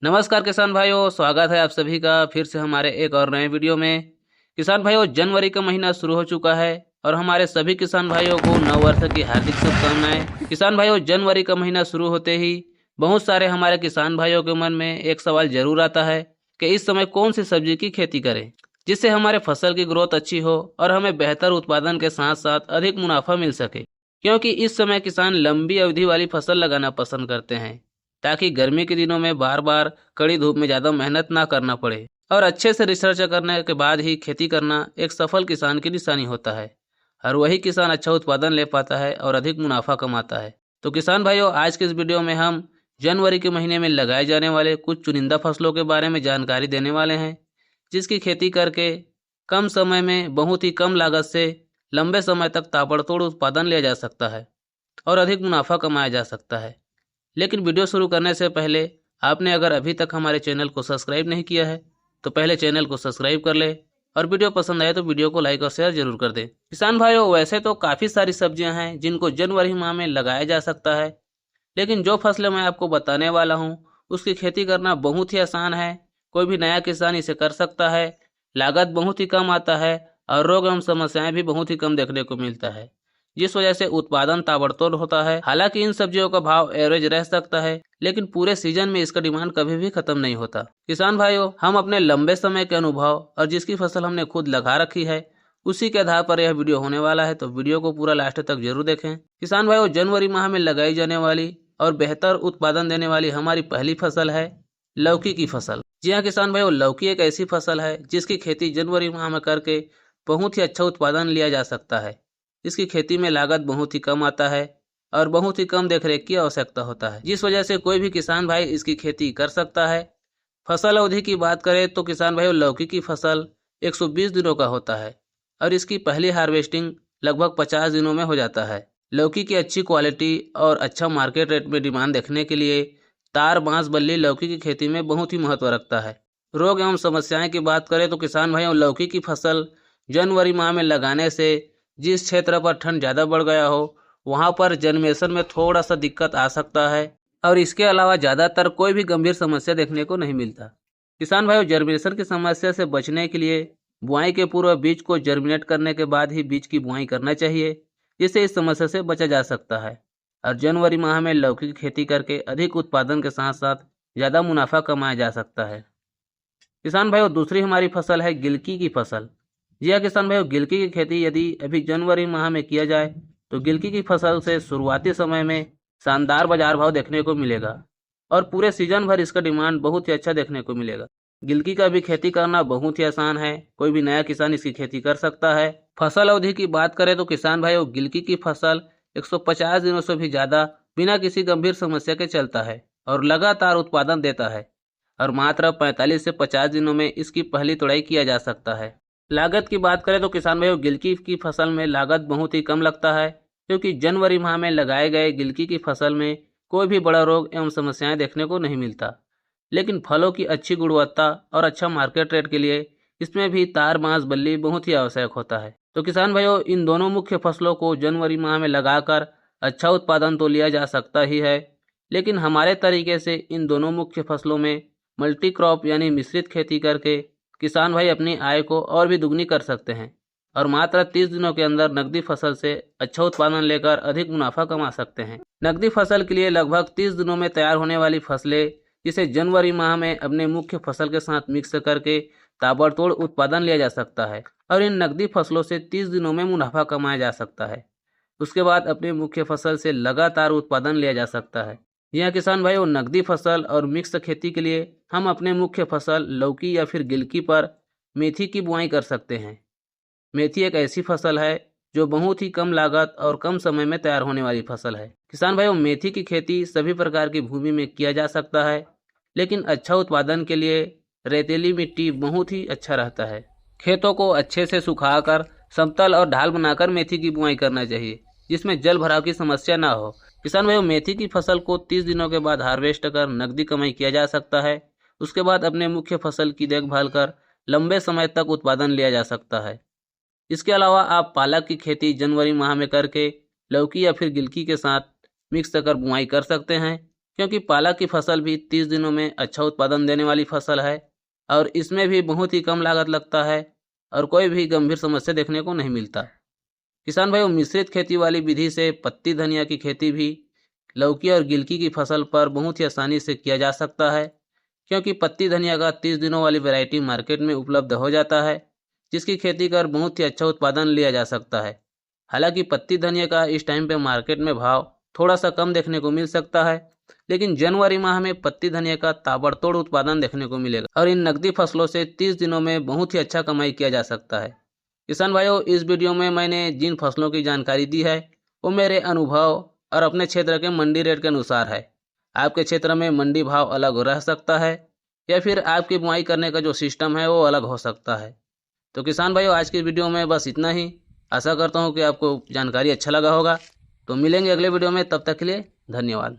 नमस्कार किसान भाइयों, स्वागत है आप सभी का फिर से हमारे एक और नए वीडियो में। किसान भाइयों, जनवरी का महीना शुरू हो चुका है और हमारे सभी किसान भाइयों को नव वर्ष की हार्दिक शुभकामनाएं। किसान भाइयों, जनवरी का महीना शुरू होते ही बहुत सारे हमारे किसान भाइयों के मन में एक सवाल जरूर आता है कि इस समय कौन सी सब्जी की खेती करें जिससे हमारे फसल की ग्रोथ अच्छी हो और हमें बेहतर उत्पादन के साथ साथ अधिक मुनाफा मिल सके। क्योंकि इस समय किसान लंबी अवधि वाली फसल लगाना पसंद करते हैं ताकि गर्मी के दिनों में बार बार कड़ी धूप में ज़्यादा मेहनत ना करना पड़े और अच्छे से रिसर्च करने के बाद ही खेती करना एक सफल किसान की निशानी होता है। और वही किसान अच्छा उत्पादन ले पाता है और अधिक मुनाफा कमाता है। तो किसान भाइयों, आज के इस वीडियो में हम जनवरी के महीने में लगाए जाने वाले कुछ चुनिंदा फसलों के बारे में जानकारी देने वाले हैं, जिसकी खेती करके कम समय में बहुत ही कम लागत से लंबे समय तक ताबड़तोड़ उत्पादन लिया जा सकता है और अधिक मुनाफा कमाया जा सकता है। लेकिन वीडियो शुरू करने से पहले आपने अगर अभी तक हमारे चैनल को सब्सक्राइब नहीं किया है तो पहले चैनल को सब्सक्राइब कर ले और वीडियो पसंद आए तो वीडियो को लाइक और शेयर जरूर कर दें। किसान भाइयों, वैसे तो काफ़ी सारी सब्जियां हैं जिनको जनवरी माह में लगाया जा सकता है, लेकिन जो फसलें मैं आपको बताने वाला हूं उसकी खेती करना बहुत ही आसान है। कोई भी नया किसान इसे कर सकता है। लागत बहुत ही कम आता है और रोग एवं समस्याएं भी बहुत ही कम देखने को मिलता है, जिस वजह से उत्पादन ताबड़तोड़ होता है। हालांकि इन सब्जियों का भाव एवरेज रह सकता है, लेकिन पूरे सीजन में इसका डिमांड कभी भी खत्म नहीं होता। किसान भाइयों, हम अपने लंबे समय के अनुभव और जिसकी फसल हमने खुद लगा रखी है उसी के आधार पर यह वीडियो होने वाला है, तो वीडियो को पूरा लास्ट तक जरूर देखें। किसान भाइयों, जनवरी माह में लगाई जाने वाली और बेहतर उत्पादन देने वाली हमारी पहली फसल है लौकी की फसल। जी हाँ किसान भाइयों, लौकी एक ऐसी फसल है जिसकी खेती जनवरी माह में करके बहुत ही अच्छा उत्पादन लिया जा सकता है। इसकी खेती में लागत बहुत ही कम आता है और बहुत ही कम देखरेख की आवश्यकता होता है, जिस वजह से कोई भी किसान भाई इसकी खेती कर सकता है। फसल अवधि की बात करें तो किसान भाइयों, लौकी की फसल 120 दिनों का होता है और इसकी पहली हार्वेस्टिंग लगभग 50 दिनों में हो जाता है। लौकी की अच्छी क्वालिटी और अच्छा मार्केट रेट में डिमांड देखने के लिए तार बांस बल्ली लौकी की खेती में बहुत ही महत्व रखता है। रोग एवं समस्याएं की बात करें तो किसान भाइयों, लौकी की फसल जनवरी माह में लगाने से जिस क्षेत्र पर ठंड ज़्यादा बढ़ गया हो वहां पर जर्मिनेशन में थोड़ा सा दिक्कत आ सकता है और इसके अलावा ज़्यादातर कोई भी गंभीर समस्या देखने को नहीं मिलता। किसान भाइयों, जर्मिनेशन की समस्या से बचने के लिए बुआई के पूर्व बीज को जर्मिनेट करने के बाद ही बीज की बुआई करना चाहिए, जिससे इस समस्या से बचा जा सकता है। और जनवरी माह में लौकी की खेती करके अधिक उत्पादन के साथ साथ ज़्यादा मुनाफा कमाया जा सकता है। किसान भाइयों, दूसरी हमारी फसल है गिलकी की फसल। जी हाँ किसान भाइयों, गिलकी की खेती यदि अभी जनवरी माह में किया जाए तो गिलकी की फसल से शुरुआती समय में शानदार बाजार भाव देखने को मिलेगा और पूरे सीजन भर इसका डिमांड बहुत ही अच्छा देखने को मिलेगा। गिलकी का भी खेती करना बहुत ही आसान है, कोई भी नया किसान इसकी खेती कर सकता है। फसल अवधि की बात करें तो किसान भाइयों, गिलकी की फसल 150 दिनों से भी ज़्यादा बिना किसी गंभीर समस्या के चलता है और लगातार उत्पादन देता है और मात्र 45 से 50 दिनों में इसकी पहली तुड़ाई किया जा सकता है। लागत की बात करें तो किसान भाइयों, गिलकी की फसल में लागत बहुत ही कम लगता है, क्योंकि जनवरी माह में लगाए गए गिलकी की फसल में कोई भी बड़ा रोग एवं समस्याएं देखने को नहीं मिलता। लेकिन फलों की अच्छी गुणवत्ता और अच्छा मार्केट रेट के लिए इसमें भी तार बांस बल्ली बहुत ही आवश्यक होता है। तो किसान भाइयों, इन दोनों मुख्य फसलों को जनवरी माह में लगाकर अच्छा उत्पादन तो लिया जा सकता ही है, लेकिन हमारे तरीके से इन दोनों मुख्य फसलों में मल्टी क्रॉप यानी मिश्रित खेती करके किसान भाई अपनी आय को और भी दुगनी कर सकते हैं और मात्र 30 दिनों के अंदर नकदी फसल से अच्छा उत्पादन लेकर अधिक मुनाफा कमा सकते हैं। नकदी फसल के लिए लगभग 30 दिनों में तैयार होने वाली फसलें, जिसे जनवरी माह में अपने मुख्य फसल के साथ मिक्स करके ताबड़तोड़ उत्पादन लिया जा सकता है और इन नकदी फसलों से 30 दिनों में मुनाफा कमाया जा सकता है। उसके बाद अपने मुख्य फसल से लगातार उत्पादन लिया जा सकता है। यह किसान भाइयों, नकदी फसल और मिक्स खेती के लिए हम अपने मुख्य फसल लौकी या फिर गिलकी पर मेथी की बुआई कर सकते हैं। मेथी एक ऐसी फसल है जो बहुत ही कम लागत और कम समय में तैयार होने वाली फसल है। किसान भाइयों, मेथी की खेती सभी प्रकार की भूमि में किया जा सकता है, लेकिन अच्छा उत्पादन के लिए रेतीली मिट्टी बहुत ही अच्छा रहता है। खेतों को अच्छे से सुखाकर समतल और ढाल बनाकर मेथी की बुआई करना चाहिए, जिसमें जल भराव की समस्या ना हो। किसान भाइयों, मेथी की फसल को 30 दिनों के बाद हार्वेस्ट कर नकदी कमाई किया जा सकता है। उसके बाद अपने मुख्य फसल की देखभाल कर लंबे समय तक उत्पादन लिया जा सकता है। इसके अलावा आप पालक की खेती जनवरी माह में करके लौकी या फिर गिलकी के साथ मिक्स कर बुआई कर सकते हैं। क्योंकि पालक की फसल भी 30 दिनों में अच्छा उत्पादन देने वाली फसल है और इसमें भी बहुत ही कम लागत लगता है और कोई भी गंभीर समस्या देखने को नहीं मिलता। किसान भाइयों, मिश्रित खेती वाली विधि से पत्ती धनिया की खेती भी लौकी और गिलकी की फसल पर बहुत ही आसानी से किया जा सकता है, क्योंकि पत्ती धनिया का 30 दिनों वाली वैरायटी मार्केट में उपलब्ध हो जाता है, जिसकी खेती कर बहुत ही अच्छा उत्पादन लिया जा सकता है। हालांकि पत्ती धनिया का इस टाइम पे मार्केट में भाव थोड़ा सा कम देखने को मिल सकता है, लेकिन जनवरी माह में पत्ती धनिया का ताबड़तोड़ उत्पादन देखने को मिलेगा और इन नकदी फसलों से 30 दिनों में बहुत ही अच्छा कमाई किया जा सकता है। किसान भाइयों, इस वीडियो में मैंने जिन फसलों की जानकारी दी है वो मेरे अनुभव और अपने क्षेत्र के मंडी रेट के अनुसार है। आपके क्षेत्र में मंडी भाव अलग रह सकता है या फिर आपकी बुआई करने का जो सिस्टम है वो अलग हो सकता है। तो किसान भाइयों, आज की वीडियो में बस इतना ही। आशा करता हूँ कि आपको जानकारी अच्छा लगा होगा। तो मिलेंगे अगले वीडियो में, तब तक के लिए धन्यवाद।